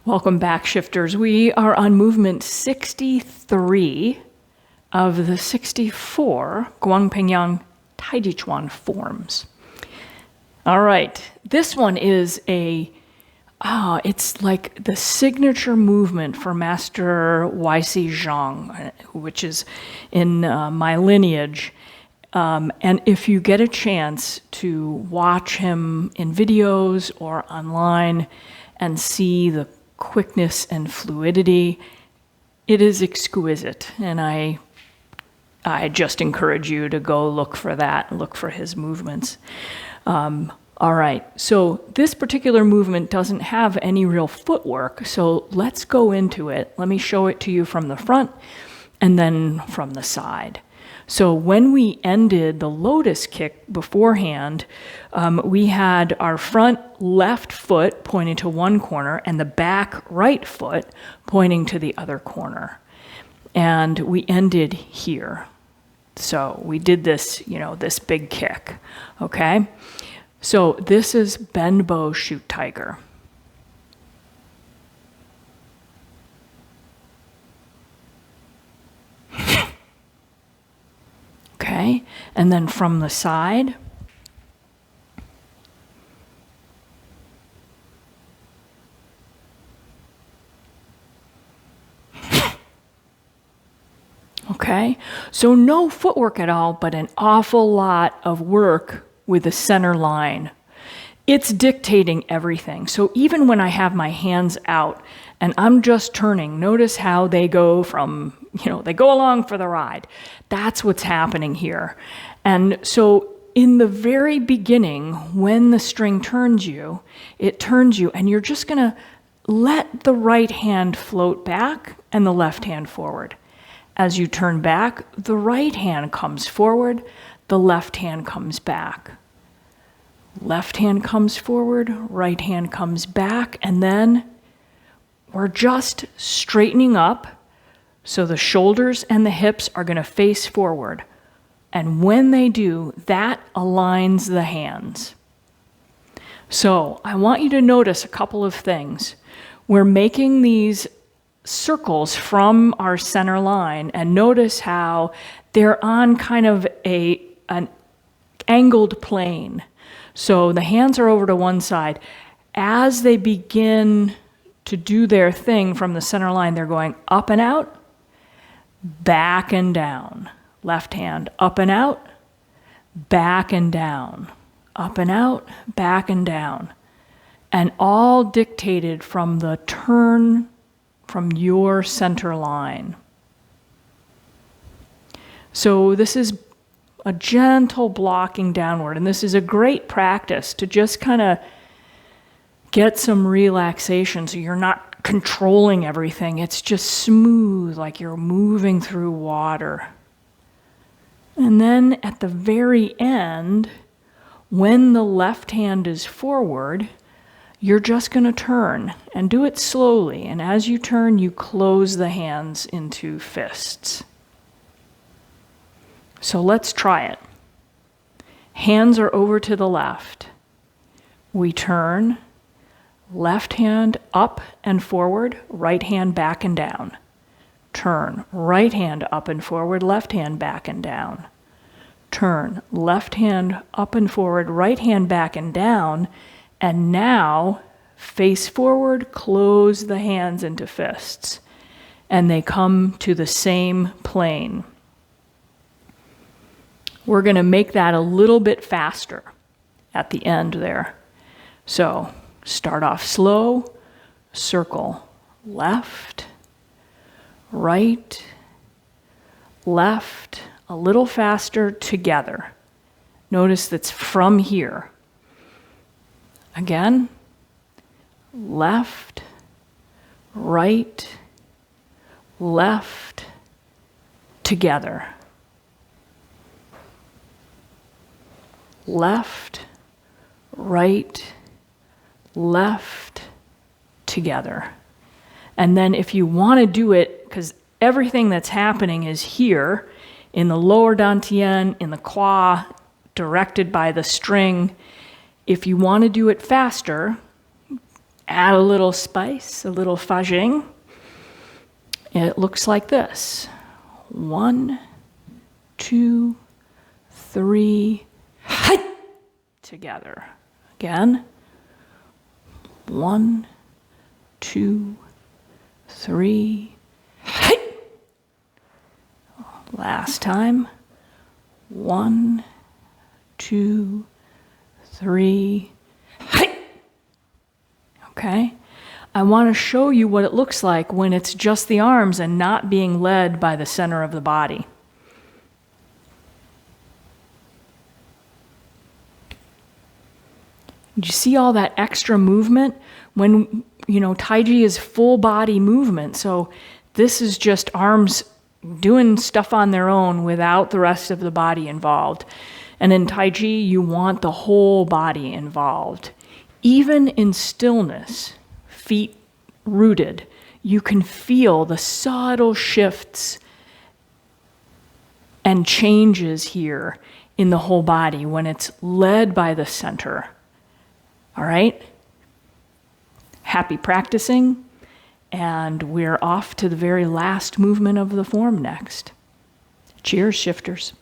Welcome back, shifters. We are on movement 63 of the 64 Guang Ping Yang Taijiquan forms. All right, this one is it's like the signature movement for Master Y.C. Chiang, which is in my lineage. And if you get a chance to watch him in videos or online and see the quickness and fluidity, it is exquisite. And I just encourage you to go look for that, look for his movements. All right, so this particular movement doesn't have any real footwork, so let's go into it. Let me show it to you from the front and then from the side. So when we ended the lotus kick beforehand, we had our front left foot pointing to one corner and the back right foot pointing to the other corner. And we ended here. So we did this, this big kick, okay? So this is bend bow, shoot tiger. Okay, and then from the side, okay, so no footwork at all, but an awful lot of work with the center line. It's dictating everything. So even when I have my hands out and I'm just turning, notice how they go from, they go along for the ride. That's what's happening here. And so in the very beginning, when the string turns you, it turns you, and you're just gonna let the right hand float back and the left hand forward. As you turn back, the right hand comes forward, the left hand comes back. Left hand comes forward, right hand comes back, and then we're just straightening up. So the shoulders and the hips are going to face forward. And when they do, that aligns the hands. So I want you to notice a couple of things. We're making these circles from our center line, and notice how they're on kind of an angled plane. So the hands are over to one side. As they begin to do their thing from the center line, they're going up and out, back and down. Left hand, up and out, back and down. Up and out, back and down. And all dictated from the turn from your center line. So this is a gentle blocking downward, and this is a great practice to just kind of get some relaxation so you're not controlling everything. It's just smooth, like you're moving through water. And then at the very end, when the left hand is forward, you're just going to turn and do it slowly. And as you turn, you close the hands into fists. So let's try it. Hands are over to the left. We turn, left hand up and forward, right hand back and down. Turn, right hand up and forward, left hand back and down. Turn, left hand up and forward, right hand back and down. And now, face forward, close the hands into fists. And they come to the same plane. We're going to make that a little bit faster at the end there. So start off slow, circle, left, right, left, a little faster together. Notice that's from here. Again, left, right, left, together. Left, right, left, together. And then if you want to do it, because everything that's happening is here, in the lower dantian, in the qua, directed by the string. If you want to do it faster, add a little spice, a little fajing. It looks like this. 1, 2, 3, hi! Together. Again. 1, 2, 3, hi! Last time. 1, 2, 3, hi! Okay? I want to show you what it looks like when it's just the arms and not being led by the center of the body. Do you see all that extra movement? When, Taiji is full body movement, so this is just arms doing stuff on their own without the rest of the body involved. And in Taiji, you want the whole body involved. Even in stillness, feet rooted, you can feel the subtle shifts and changes here in the whole body when it's led by the center. All right? Happy practicing, and we're off to the very last movement of the form next. Cheers, shifters.